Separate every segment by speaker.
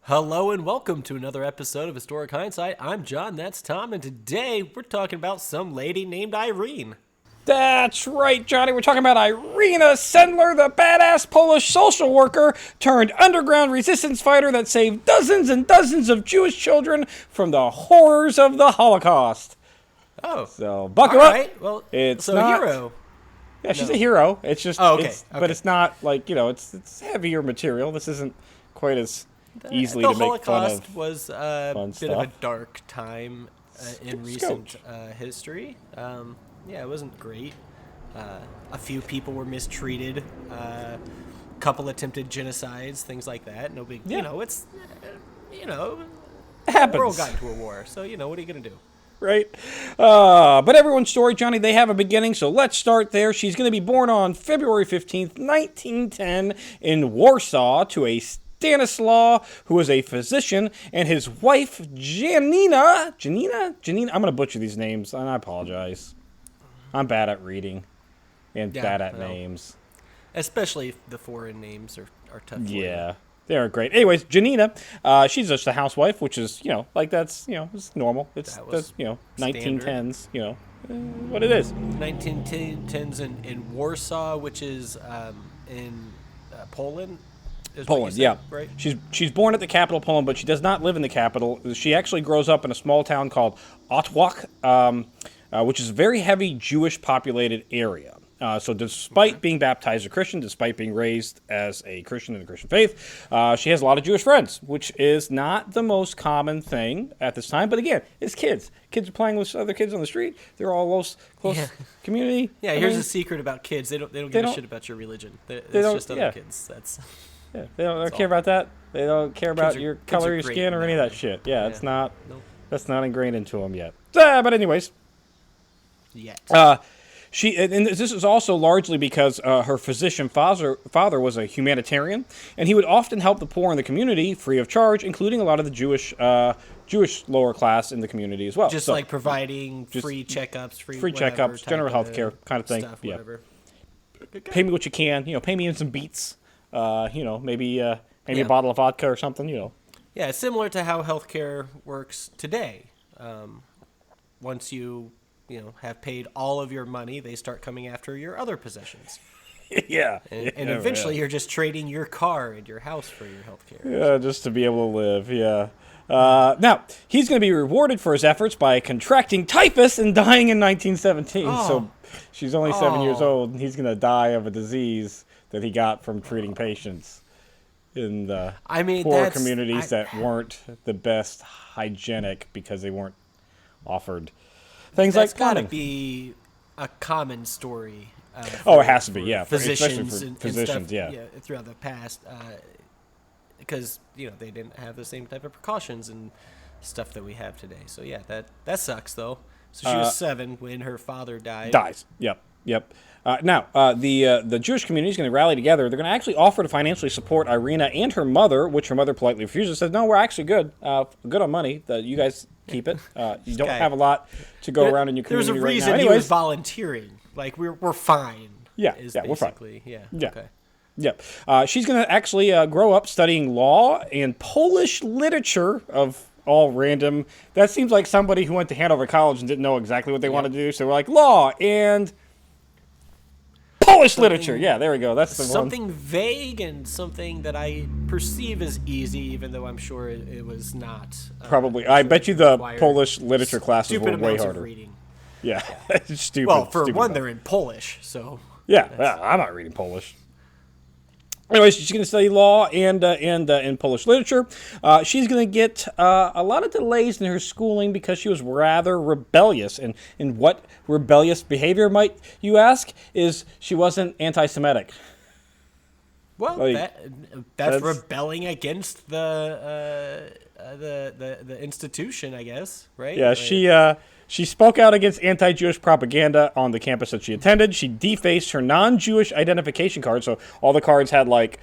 Speaker 1: Hello and welcome to another episode of Historic Hindsight. I'm John, that's Tom, and today we're talking about some lady named Irene.
Speaker 2: That's right, Johnny. We're talking about Irena Sendler, the badass Polish social worker turned underground resistance fighter that saved dozens and dozens of Jewish children from the horrors of the Holocaust.
Speaker 1: Oh.
Speaker 2: So, buckle up.
Speaker 1: Right. Well,
Speaker 2: it's
Speaker 1: so
Speaker 2: not,
Speaker 1: hero.
Speaker 2: Yeah, she's a hero. It's just,
Speaker 1: okay.
Speaker 2: But it's not like, it's heavier material. This isn't quite as easily to make fun of.
Speaker 1: The Holocaust was a bit of a dark time in recent history. Yeah, it wasn't great. A few people were mistreated. A couple attempted genocides, things like that. No big, it's,
Speaker 2: It happens.
Speaker 1: The world got into a war, so, what are you going to do?
Speaker 2: Right? But everyone's story, Johnny, they have a beginning, so let's start there. She's going to be born on February 15th, 1910 in Warsaw to a Stanislaw, who was a physician, and his wife, Janina, I'm going to butcher these names, and I apologize. I'm bad at reading and bad at names.
Speaker 1: Especially if the foreign names are tough.
Speaker 2: Yeah, they're great. Anyways, Janina, she's just a housewife, which is, that's normal. It's 1910s, what it is.
Speaker 1: 1910s in Warsaw, which is in Poland.
Speaker 2: Poland, yeah.
Speaker 1: Right?
Speaker 2: She's born at the capital, Poland, but she does not live in the capital. She actually grows up in a small town called Otwock, which is a very heavy Jewish populated area. So despite being baptized a Christian, despite being raised as a Christian in the Christian faith, she has a lot of Jewish friends, which is not the most common thing at this time. But again, it's kids. Kids are playing with other kids on the street. They're all close community.
Speaker 1: Yeah, here's a secret about kids. They don't give a shit about your religion. It's just other kids. That's...
Speaker 2: Yeah, they don't care about that. They don't care about your color of your skin or any of that shit. Yeah, it's not. Nope. That's not ingrained into them yet. But anyways.
Speaker 1: Yet.
Speaker 2: And this is also largely because her physician father was a humanitarian, and he would often help the poor in the community free of charge, including a lot of the Jewish lower class in the community as well.
Speaker 1: Just like providing free checkups, free
Speaker 2: checkups, general health care kind of thing.
Speaker 1: Stuff, whatever.
Speaker 2: Pay me what you can. Pay me in some beets. Maybe a bottle of vodka or something.
Speaker 1: Yeah, similar to how healthcare works today. Once you have paid all of your money, they start coming after your other possessions.
Speaker 2: Yeah.
Speaker 1: And eventually you're just trading your car and your house for your healthcare.
Speaker 2: Yeah, just to be able to live, yeah. Now, he's going to be rewarded for his efforts by contracting typhus and dying in 1917. Oh. So she's only 7 years old, and he's going to die of a disease that he got from treating patients in the poor communities that weren't the best hygienic because they weren't offered things like
Speaker 1: That's got
Speaker 2: plumbing.
Speaker 1: to be a common story.
Speaker 2: It has to be, yeah.
Speaker 1: Physicians
Speaker 2: especially for
Speaker 1: physicians,
Speaker 2: yeah,
Speaker 1: throughout the past, because they didn't have the same type of precautions and stuff that we have today. So yeah, that sucks though. So she was 7 when her father died.
Speaker 2: Dies. Yep. Now, the Jewish community is going to rally together. They're going to actually offer to financially support Irena and her mother, which her mother politely refuses. Says, no, we're actually good on money. You guys keep it. You don't have a lot to go around in your community right now.
Speaker 1: There's a reason he was volunteering. Like, we're fine.
Speaker 2: Yeah, we're fine.
Speaker 1: Yeah.
Speaker 2: Okay. Yep. She's going to actually grow up studying law and Polish literature of all random. That seems like somebody who went to Hanover College and didn't know exactly what they wanted to do. So we're like, law and Polish literature. Yeah, there we go. That's the one.
Speaker 1: Something vague and something that I perceive as easy, even though I'm sure it was not.
Speaker 2: Probably. I bet you the Polish literature classes were way harder.
Speaker 1: Of reading.
Speaker 2: Yeah. Stupid.
Speaker 1: Well, for
Speaker 2: stupid
Speaker 1: one, they're in Polish, so.
Speaker 2: Yeah, I'm not reading Polish. Anyways, she's going to study law and in Polish literature. She's going to get a lot of delays in her schooling because she was rather rebellious. And what rebellious behavior, might you ask, is she wasn't anti-Semitic.
Speaker 1: Well, that's rebelling against the institution, I guess, right?
Speaker 2: Yeah, she spoke out against anti-Jewish propaganda on the campus that she attended. She defaced her non-Jewish identification card. So all the cards had, like,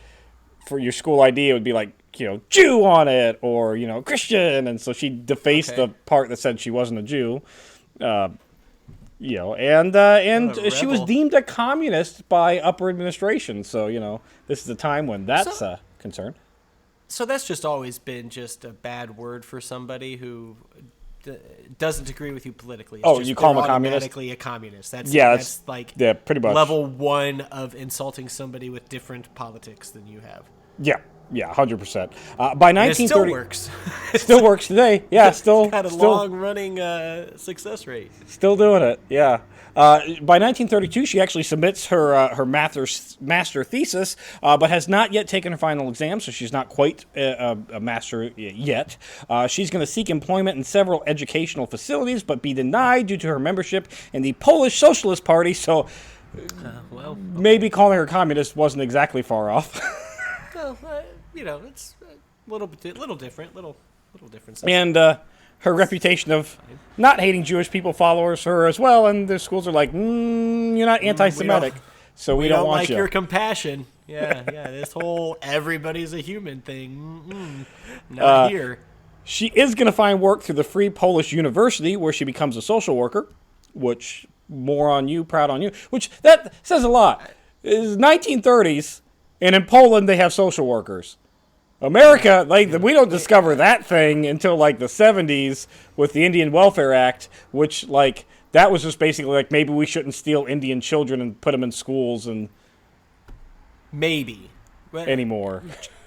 Speaker 2: for your school ID, it would be like, Jew on it or, Christian. And so she defaced the part that said she wasn't a Jew. And she was deemed a communist by upper administration. So, this is a time when that's a concern.
Speaker 1: So that's just always been just a bad word for somebody who doesn't agree with you politically. It's just
Speaker 2: you call them a communist?
Speaker 1: Automatically a communist. That's like
Speaker 2: pretty much
Speaker 1: level 1 of insulting somebody with different politics than you have.
Speaker 2: Yeah, 100%. By 1930,
Speaker 1: it still works.
Speaker 2: Still works today. Yeah, still
Speaker 1: got a long-running success rate.
Speaker 2: Still doing it. Yeah. By 1932, she actually submits her master thesis, but has not yet taken her final exam, so she's not quite a master yet. She's going to seek employment in several educational facilities, but be denied due to her membership in the Polish Socialist Party. So, maybe calling her communist wasn't exactly far off.
Speaker 1: Well, it's a little different, little difference.
Speaker 2: And her reputation of not hating Jewish people follows her as well, and the schools are like, you're not anti-Semitic, so we don't want
Speaker 1: like
Speaker 2: you.
Speaker 1: Your compassion. Yeah, this whole everybody's a human thing. Not here.
Speaker 2: She is going to find work through the Free Polish University, where she becomes a social worker, which, more on you, proud on you, which that says a lot. It's 1930s, and in Poland they have social workers. America, we don't discover that thing until like the 70s with the Indian Welfare Act, which that was just basically maybe we shouldn't steal Indian children and put them in schools and
Speaker 1: maybe
Speaker 2: anymore.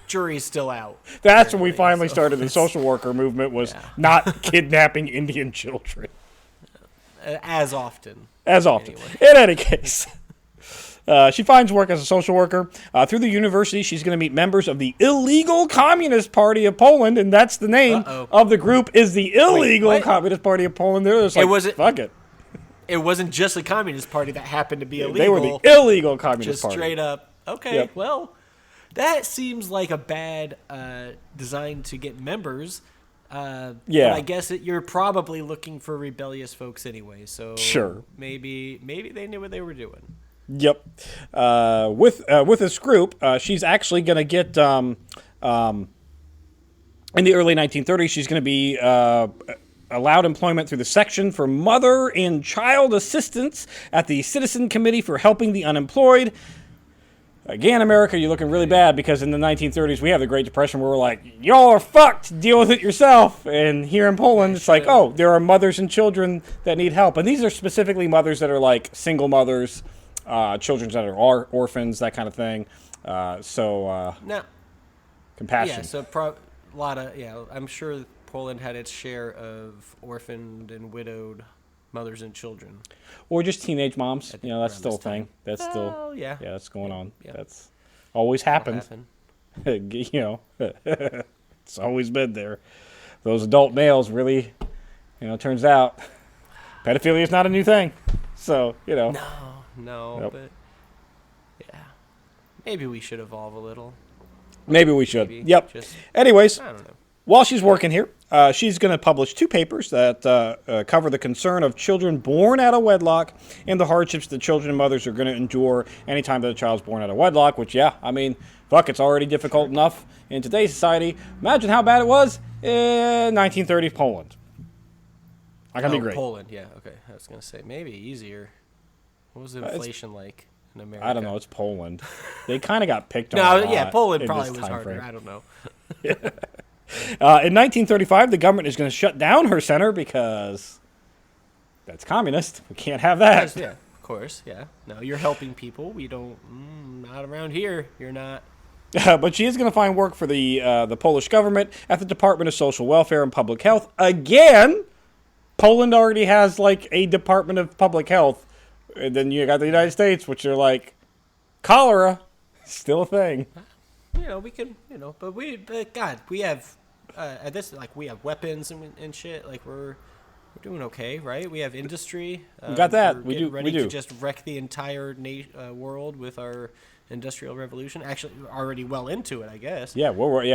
Speaker 1: Jury's still out.
Speaker 2: That's when we finally started the social worker movement, was not kidnapping Indian children.
Speaker 1: As often.
Speaker 2: Anyway. In any case. She finds work as a social worker. Through the university, she's going to meet members of the Illegal Communist Party of Poland, and that's the name of the group, is the Illegal Communist Party of Poland. They're just fuck it.
Speaker 1: It wasn't just a communist party that happened to be illegal.
Speaker 2: They were the Illegal Communist Party.
Speaker 1: Just straight up. Okay, yep. Well, that seems like a bad design to get members. But I guess you're probably looking for rebellious folks anyway, so
Speaker 2: sure.
Speaker 1: Maybe they knew what they were doing.
Speaker 2: Yep. With this group, she's actually going to get in the early 1930s. She's going to be allowed employment through the section for mother and child assistance at the Citizen Committee for Helping the Unemployed. Again, America, you're looking really bad because in the 1930s we have the Great Depression where we're like, y'all are fucked, deal with it yourself. And here in Poland, it's like, oh, there are mothers and children that need help. And these are specifically mothers that are like single mothers, children that are orphans, that kind of thing. Compassion.
Speaker 1: Yeah, so a lot of, I'm sure Poland had its share of orphaned and widowed mothers and children.
Speaker 2: Or just teenage moms. That's still a thing. That's that's going on. Yeah. That's always happened. It's always been there. Those adult males really, turns out pedophilia is not a new thing. So,
Speaker 1: No, nope. But maybe we should evolve a little.
Speaker 2: Maybe we should. Yep. Anyways, I don't know. While she's working here, she's going to publish 2 papers that cover the concern of children born out of wedlock and the hardships that children and mothers are going to endure anytime that a child's born out of wedlock, which, it's already difficult enough in today's society. Imagine how bad it was in 1930s Poland. Not going to be great.
Speaker 1: Poland, okay. I was going to say, maybe easier. What was the inflation like in America?
Speaker 2: I don't know. It's Poland. They kind of got picked on a lot.
Speaker 1: Poland probably was harder. Frame. I don't know.
Speaker 2: In 1935, the government is going to shut down her center because that's communist. We can't have that.
Speaker 1: Yeah, of course. Yeah. No, you're helping people. We don't. Not around here. You're not.
Speaker 2: But she is going to find work for the Polish government at the Department of Social Welfare and Public Health. Again, Poland already has a Department of Public Health. And then you got the United States, which are like cholera, still a thing.
Speaker 1: We can, but we have, at this, we have weapons and shit. We're doing okay, right? We have industry.
Speaker 2: We got that.
Speaker 1: We do. To just wreck the entire world with our industrial revolution. Actually, we're already well into it, I guess.
Speaker 2: Yeah, we've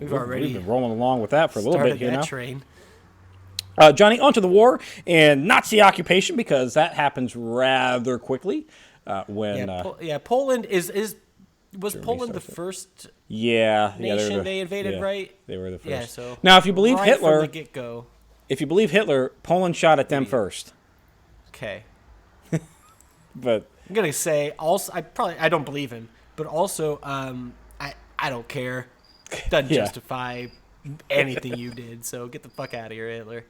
Speaker 2: been rolling along with that for a little bit here now.
Speaker 1: Train.
Speaker 2: Johnny, onto the war and Nazi occupation, because that happens rather quickly.
Speaker 1: Poland was Germany Poland the first nation they invaded, right?
Speaker 2: They were the first.
Speaker 1: Yeah, so
Speaker 2: now, if you believe Hitler,
Speaker 1: from the get-go.
Speaker 2: If you believe Hitler, Poland shot at them first.
Speaker 1: Okay.
Speaker 2: But
Speaker 1: I'm gonna say also, I don't believe him, but also I I don't care. Doesn't justify anything you did, so get the fuck out of here, Hitler.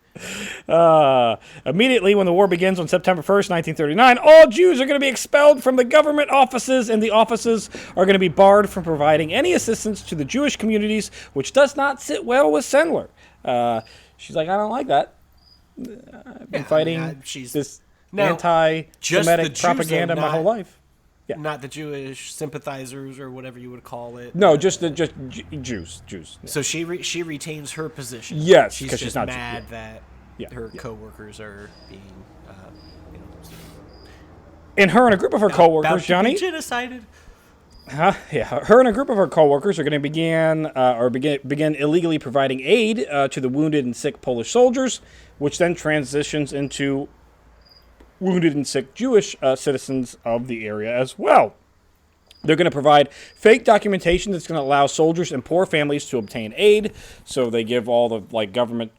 Speaker 2: Immediately when the war begins on September 1st, 1939, all Jews are going to be expelled from the government offices, and the offices are going to be barred from providing any assistance to the Jewish communities, which does not sit well with Sendler. She's like, I don't like that. I've been fighting this anti-Semitic propaganda my whole life.
Speaker 1: Yeah. Not the Jewish sympathizers or whatever you would call it.
Speaker 2: No, just Jews. Yeah.
Speaker 1: So she retains her position.
Speaker 2: Yes,
Speaker 1: because
Speaker 2: she's not
Speaker 1: mad that her coworkers are being,
Speaker 2: and her and a group of her coworkers, Johnny,
Speaker 1: genocided.
Speaker 2: Her and a group of her coworkers are going to begin illegally providing aid to the wounded and sick Polish soldiers, which then transitions into wounded and sick Jewish citizens of the area as well. They're going to provide fake documentation that's going to allow soldiers and poor families to obtain aid. So they give all the government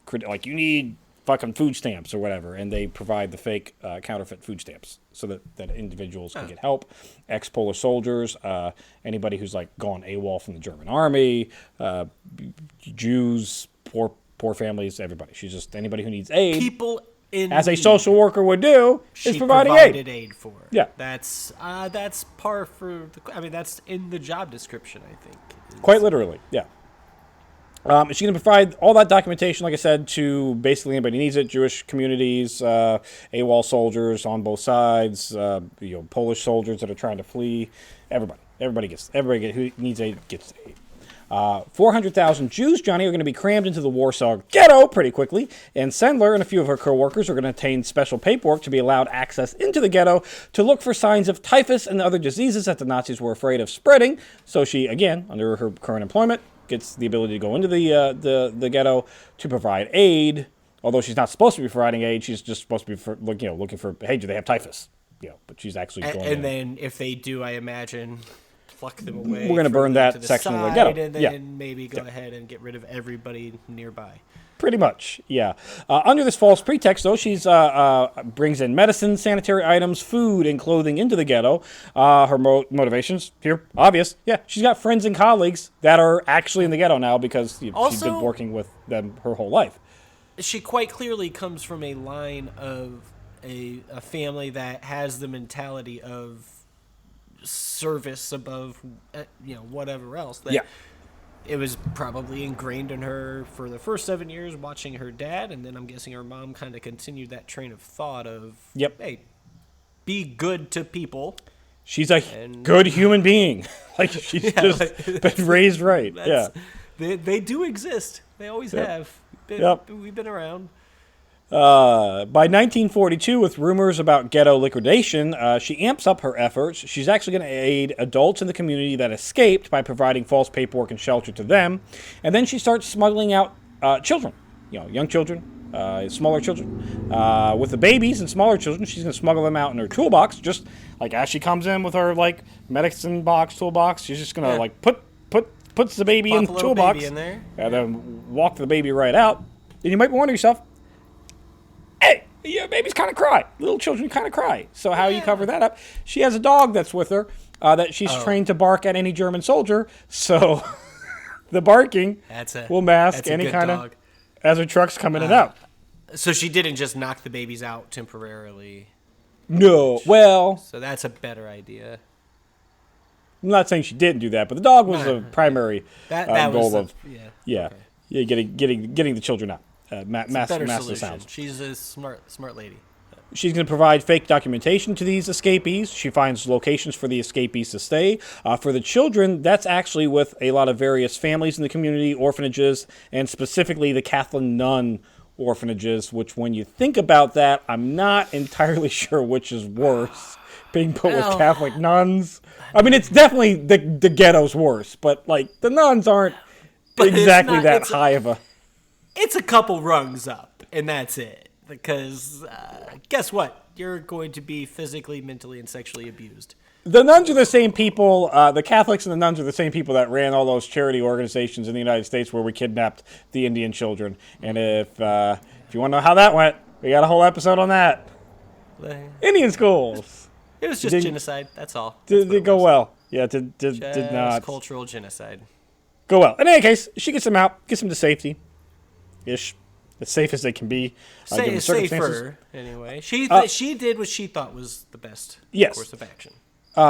Speaker 2: you need fucking food stamps or whatever, and they provide the fake counterfeit food stamps so that individuals can get help. Ex-Polish soldiers, anybody who's gone AWOL from the German army, Jews, poor families, everybody. She's just anybody who needs aid.
Speaker 1: People
Speaker 2: as a social worker would do, is providing
Speaker 1: aid for.
Speaker 2: Yeah,
Speaker 1: that's par for. That's in the job description, I think.
Speaker 2: Quite literally, yeah. She's going to provide all that documentation, like I said, to basically anybody who needs it: Jewish communities, AWOL soldiers on both sides, Polish soldiers that are trying to flee. Everybody who needs aid gets aid. 400,000 Jews, Johnny, are going to be crammed into the Warsaw Ghetto pretty quickly, and Sendler and a few of her co-workers are going to obtain special paperwork to be allowed access into the ghetto to look for signs of typhus and other diseases that the Nazis were afraid of spreading. So she, again, under her current employment, gets the ability to go into the ghetto to provide aid. Although she's not supposed to be providing aid, she's just supposed to be looking for, hey, do they have typhus? But she's actually going in.
Speaker 1: And then if they do, I imagine, pluck them away.
Speaker 2: We're going to burn that section of the ghetto.
Speaker 1: And then maybe go ahead and get rid of everybody nearby.
Speaker 2: Pretty much, yeah. Under this false pretext, though, she's brings in medicine, sanitary items, food, and clothing into the ghetto. Her motivations here, obvious. Yeah, she's got friends and colleagues that are actually in the ghetto now because she's been working with them her whole life.
Speaker 1: She quite clearly comes from a line of a family that has the mentality of service above, whatever else. It was probably ingrained in her for the first 7 years watching her dad, and then I'm guessing her mom kind of continued that train of thought of, hey, be good to people. She's a
Speaker 2: good human being. She's been raised right. Yeah.
Speaker 1: They do exist. They always have. We've been around.
Speaker 2: By 1942, with rumors about ghetto liquidation, she amps up her efforts. She's actually going to aid adults in the community that escaped by providing false paperwork and shelter to them. And then she starts smuggling out children, young children, smaller children. With the babies and smaller children, she's going to smuggle them out in her toolbox. Just as she comes in with her medicine box, toolbox, she's just going to puts the baby in the toolbox
Speaker 1: baby in there.
Speaker 2: And then walk the baby right out. And you might be wondering yourself, hey, babies kind of cry. Little children kind of cry. So how you cover that up? She has a dog that's with her that she's trained to bark at any German soldier. So the barking will mask any kind of as her truck's coming in and out.
Speaker 1: So she didn't just knock the babies out temporarily.
Speaker 2: No. Well,
Speaker 1: so that's a better idea.
Speaker 2: I'm not saying she didn't do that, but the dog was the primary goal of getting the children out. Mass the sounds.
Speaker 1: She's a smart lady.
Speaker 2: She's going to provide fake documentation to these escapees. She finds locations for the escapees to stay. For the children, that's actually with a lot of various families in the community, orphanages, and specifically the Catholic nun orphanages, which when you think about that, I'm not entirely sure which is worse. Being put with Catholic nuns. I mean, it's definitely the ghetto's worse, but the nuns aren't exactly that high of a...
Speaker 1: It's a couple rungs up, and that's it. Because guess what? You're going to be physically, mentally, and sexually abused.
Speaker 2: The nuns are the same people, the Catholics and the nuns are the same people that ran all those charity organizations in the United States where we kidnapped the Indian children. And if you want to know how that went, we got a whole episode on that. Indian schools.
Speaker 1: It was just genocide, that's all.
Speaker 2: Did it go well? Yeah, did not.
Speaker 1: Cultural genocide.
Speaker 2: go well. In any case, she gets them out, gets them to safety-ish. As safe as they can be.
Speaker 1: Safer, anyway. She did what she thought was the best course of action.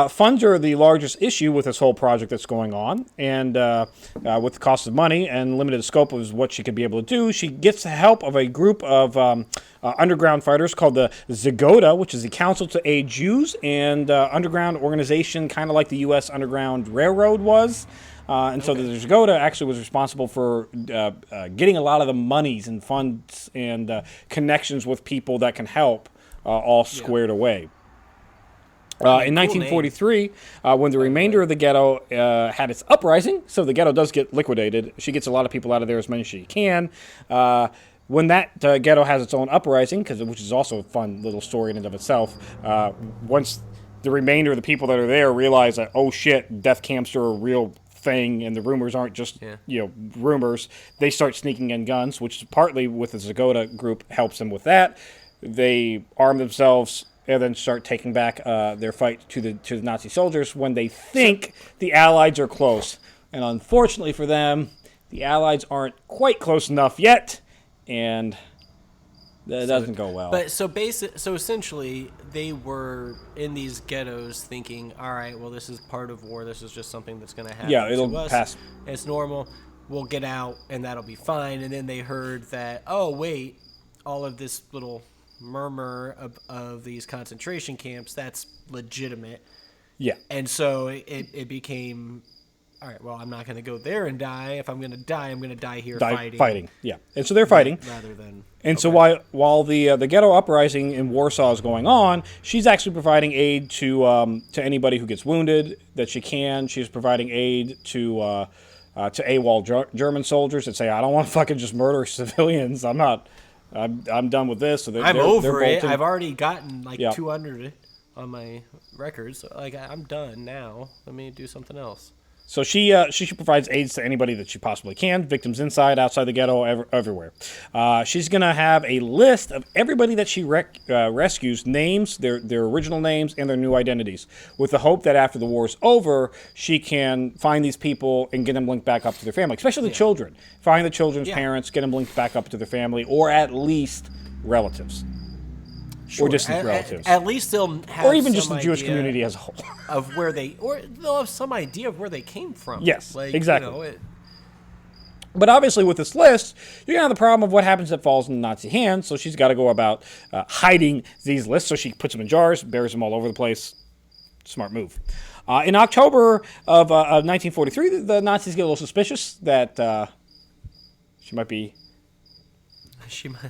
Speaker 2: Funds are the largest issue with this whole project that's going on, and with the cost of money and limited scope of what she could be able to do, she gets the help of a group of underground fighters called the Zagota, which is the Council to Aid Jews, and underground organization, kind of like the U.S. Underground Railroad was. So the Zagota actually was responsible for getting a lot of the monies and funds and connections with people that can help all squared away. In 1943, when the remainder of the ghetto had its uprising, so the ghetto does get liquidated. She gets a lot of people out of there, as many as she can. When that ghetto has its own uprising, which is also a fun little story in and of itself, once the remainder of the people that are there realize that, oh shit, death camps are a real thing and the rumors aren't just rumors, they start sneaking in guns, which partly with the Zagota group helps them with that. They arm themselves and then start taking back their fight to the Nazi soldiers when they think the Allies are close. And unfortunately for them, the Allies aren't quite close enough yet, and that doesn't go well.
Speaker 1: But so essentially, they were in these ghettos thinking, all right, well, this is part of war. This is just something that's going to happen.
Speaker 2: Yeah, it'll
Speaker 1: to us.
Speaker 2: pass.
Speaker 1: It's normal. We'll get out, and that'll be fine. And then they heard that, oh, wait, all of this little murmur of these concentration camps, that's legitimate.
Speaker 2: Yeah.
Speaker 1: And so it became, all right, well, I'm not going to go there and die. If I'm going to die, I'm going to die here fighting.
Speaker 2: Yeah. And so they're fighting.
Speaker 1: Rather than...
Speaker 2: And so while the ghetto uprising in Warsaw is going on, she's actually providing aid to anybody who gets wounded that she can. She's providing aid to AWOL German soldiers that say, I don't want to fucking just murder civilians. I'm done with this. So
Speaker 1: I'm over it. I've already gotten 200 on my records. So, I'm done now. Let me do something else.
Speaker 2: So she provides aids to anybody that she possibly can, victims inside, outside the ghetto, everywhere. She's going to have a list of everybody that she rescues, names, their original names, and their new identities, with the hope that after the war's over, she can find these people and get them linked back up to their family, especially the children. Find the children's parents, get them linked back up to their family, or at least relatives.
Speaker 1: Sure.
Speaker 2: Or distant relatives.
Speaker 1: At least they'll have
Speaker 2: or even just the Jewish community as a whole.
Speaker 1: Of where they'll have some idea of where they came from.
Speaker 2: Yes, exactly. But obviously with this list, you're going to have the problem of what happens if it falls in the Nazi hands, so she's got to go about hiding these lists. So she puts them in jars, buries them all over the place. Smart move. In October of 1943, the Nazis get a little suspicious that she might be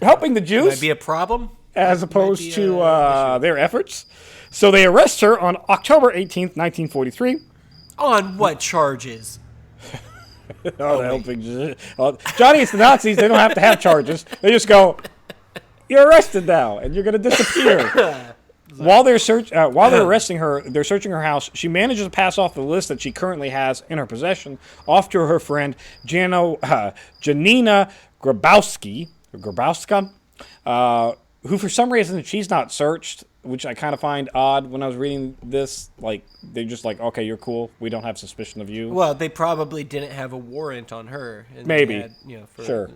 Speaker 2: helping the Jews.
Speaker 1: Might be a problem.
Speaker 2: As opposed to their efforts. So they arrest her on October 18th, 1943.
Speaker 1: On what charges?
Speaker 2: Johnny, it's the Nazis. They don't have to have charges. They just go, you're arrested now, and you're going to disappear. While they're arresting her, they're searching her house. She manages to pass off the list that she currently has in her possession off to her friend Janina Grabowska, who for some reason she's not searched, which I kind of find odd when I was reading this. They're just like, okay, you're cool. We don't have suspicion of you.
Speaker 1: Well, they probably didn't have a warrant on her. And
Speaker 2: maybe. Sure.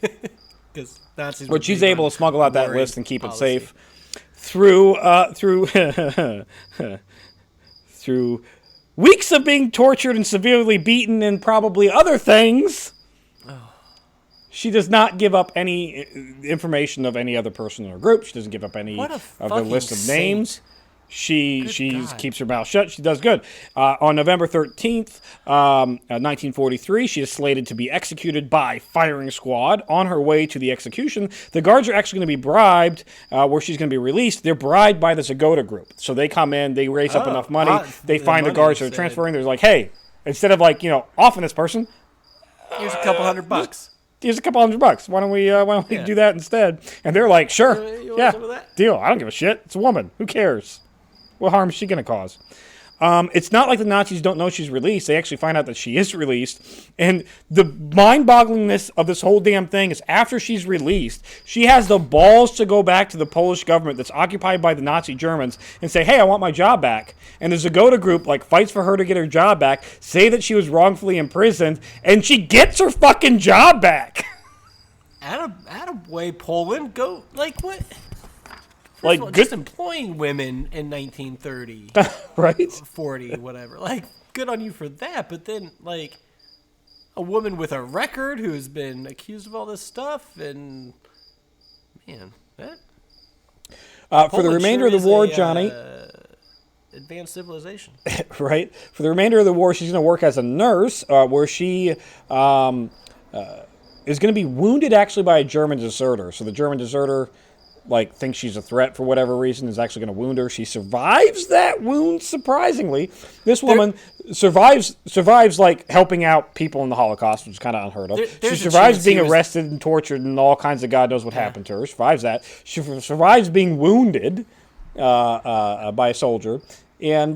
Speaker 1: Because Nazis.
Speaker 2: But she's able to smuggle out that list and keep it safe through weeks of being tortured and severely beaten and probably other things. She does not give up any information of any other person in her group. She doesn't give up any of the list of names. She keeps her mouth shut. She does good. On November 13th, 1943, she is slated to be executed by firing squad. On her way to the execution, the guards are actually going to be bribed, where she's going to be released. They're bribed by the Zagota group. So they come in, they raise up enough money, they find the guards that are transferring. They're like, hey, instead of offing this person,
Speaker 1: here's a couple $100.
Speaker 2: Here's a couple $100. Why don't we do that instead? And they're like, sure,
Speaker 1: you want some of that?
Speaker 2: Deal. I don't give a shit. It's a woman. Who cares? What harm is she going to cause? It's not like the Nazis don't know she's released. They actually find out that she is released. And the mind-bogglingness of this whole damn thing is after she's released, she has the balls to go back to the Polish government that's occupied by the Nazi Germans and say, hey, I want my job back. And the Zagoda group fights for her to get her job back, say that she was wrongfully imprisoned, and she gets her fucking job back.
Speaker 1: Attaboy, Poland. Go, what?
Speaker 2: Good,
Speaker 1: just employing women in 1930,
Speaker 2: right?
Speaker 1: 40, whatever. Good on you for that. But then, a woman with a record who's been accused of all this stuff, and man, that.
Speaker 2: For the remainder of the war, Johnny.
Speaker 1: Advanced civilization.
Speaker 2: Right. For the remainder of the war, she's going to work as a nurse, where she is going to be wounded actually by a German deserter. So the German deserter thinks she's a threat for whatever reason, is actually going to wound her. She survives that wound, surprisingly. This woman survives helping out people in the Holocaust, which is kind of unheard of. She survives being arrested and tortured and all kinds of God knows what happened to her. Survives that. She survives being wounded by a soldier. And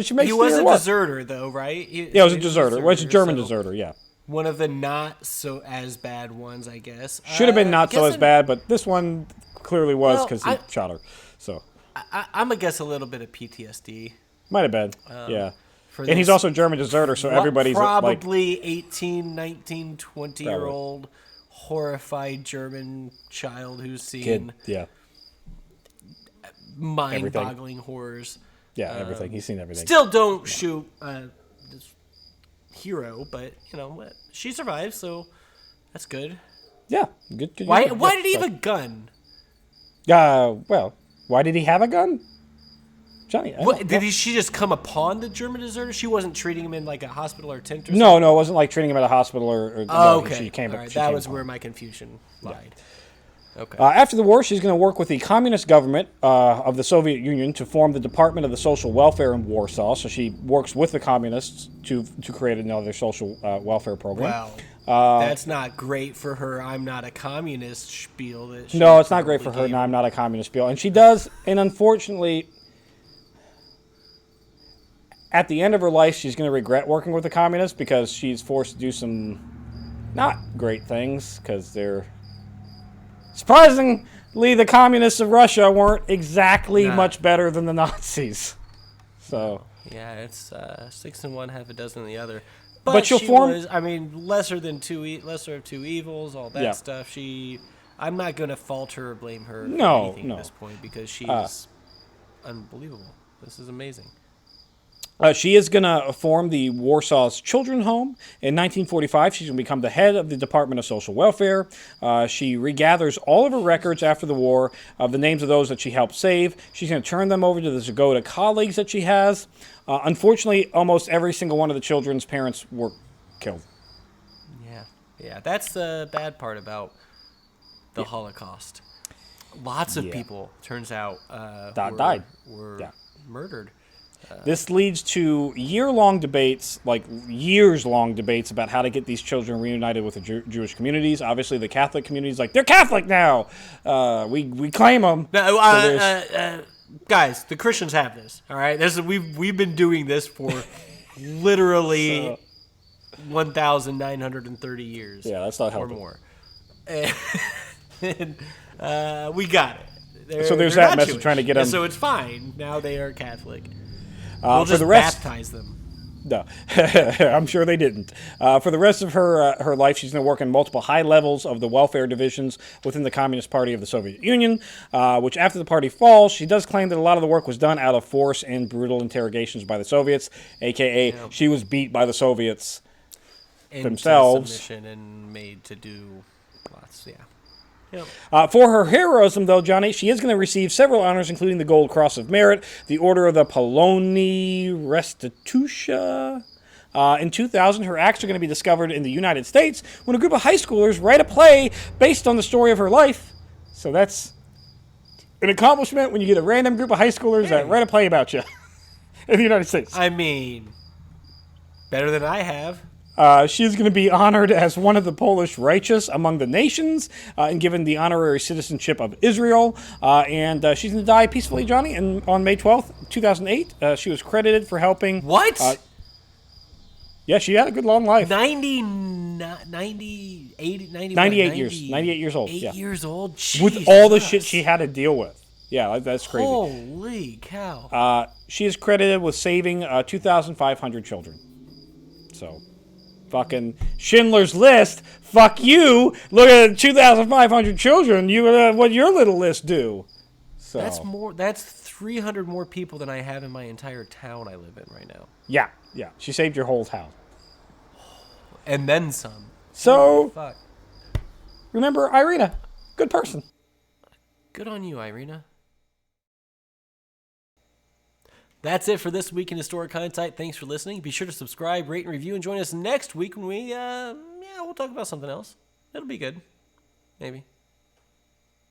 Speaker 2: she makes it.
Speaker 1: He was a deserter, though, right?
Speaker 2: It was a deserter. It was a German deserter, yeah.
Speaker 1: One of the not so as bad ones, I guess.
Speaker 2: Should have been not so as bad, but this one clearly was because he shot her. So
Speaker 1: I'm gonna guess a little bit of PTSD.
Speaker 2: Might have been, yeah. And he's also a German deserter, so everybody's
Speaker 1: probably 18, 19, 20-year-old horrified German child who's seen mind-boggling horrors.
Speaker 2: Yeah, everything. He's seen everything.
Speaker 1: Still don't shoot this hero, but what? She survives, so that's good.
Speaker 2: Yeah, good.
Speaker 1: Why did he have a gun?
Speaker 2: Well, why did he have a gun? Johnny,
Speaker 1: she just come upon the German deserter? She wasn't treating him in a hospital or tent or something?
Speaker 2: No, it wasn't like treating him at a hospital or
Speaker 1: okay.
Speaker 2: She came.
Speaker 1: Right. That was where my confusion lied.
Speaker 2: Yeah. Okay. After the war, she's going to work with the communist government of the Soviet Union to form the Department of the Social Welfare in Warsaw. So she works with the communists to create another social welfare program.
Speaker 1: Wow. That's not great for her I'm not a communist spiel.
Speaker 2: No, it's not great for her I'm not a communist spiel. And she does, and unfortunately, at the end of her life, she's going to regret working with the communists because she's forced to do some not great things because they're... Surprisingly, the communists of Russia weren't exactly much better than the Nazis. So
Speaker 1: yeah, it's 6 in one, half a dozen in the other.
Speaker 2: But she'll form.
Speaker 1: Lesser of two evils, all that stuff. I'm not going to fault her or blame her for anything at this point because she's unbelievable. This is amazing.
Speaker 2: She is going to form the Warsaw's Children's Home. In 1945, she's going to become the head of the Department of Social Welfare. She regathers all of her records after the war of the names of those that she helped save. She's going to turn them over to the Zagoda colleagues that she has. Unfortunately, almost every single one of the children's parents were killed.
Speaker 1: Yeah, that's the bad part about the Holocaust. Lots of people, turns out, were murdered.
Speaker 2: This leads to years-long debates about how to get these children reunited with the Jewish communities. Obviously, the Catholic community's they're Catholic now. We claim them.
Speaker 1: Guys, the Christians have this. All right, we've been doing this for literally 1,930 years.
Speaker 2: Yeah, that's not helpful.
Speaker 1: Or more. And we got it.
Speaker 2: So there's that message trying to get them.
Speaker 1: So it's fine. Now they are Catholic.
Speaker 2: We'll
Speaker 1: just baptize them.
Speaker 2: No, I'm sure they didn't. For the rest of her life, she's going to work in multiple high levels of the welfare divisions within the Communist Party of the Soviet Union, which after the party falls, she does claim that a lot of the work was done out of force and brutal interrogations by the Soviets, a.k.a. she was beat by the Soviets themselves.
Speaker 1: Submission and made to do lots, Yep.
Speaker 2: For her heroism, though, Johnny, she is going to receive several honors, including the Gold Cross of Merit, the Order of the Poloni Restitutia. In 2000, her acts are going to be discovered in the United States when a group of high schoolers write a play based on the story of her life. So that's an accomplishment when you get a random group of high schoolers that write a play about you in the United States.
Speaker 1: I mean, better than I have.
Speaker 2: She is going to be honored as one of the Polish righteous among the nations and given the honorary citizenship of Israel. And she's going to die peacefully, Johnny, on May 12th, 2008. She was credited for helping...
Speaker 1: What?
Speaker 2: Yeah, she had a good long life.
Speaker 1: 98
Speaker 2: years. 98 years old.
Speaker 1: 8
Speaker 2: yeah.
Speaker 1: years old? Jesus.
Speaker 2: With all the shit she had to deal with. Yeah, that's crazy.
Speaker 1: Holy cow.
Speaker 2: She is credited with saving 2,500 children. So, fucking Schindler's List. Fuck you. Look at 2,500 children. What your little list do? So
Speaker 1: That's 300 more people than I have in my entire town I live in right now.
Speaker 2: Yeah. She saved your whole town.
Speaker 1: And then some.
Speaker 2: So,
Speaker 1: fuck.
Speaker 2: Remember Irena. Good person.
Speaker 1: Good on you, Irena. That's it for this week in Historic Hindsight. Thanks for listening. Be sure to subscribe, rate, and review, and join us next week when we'll talk about something else. It'll be good. Maybe.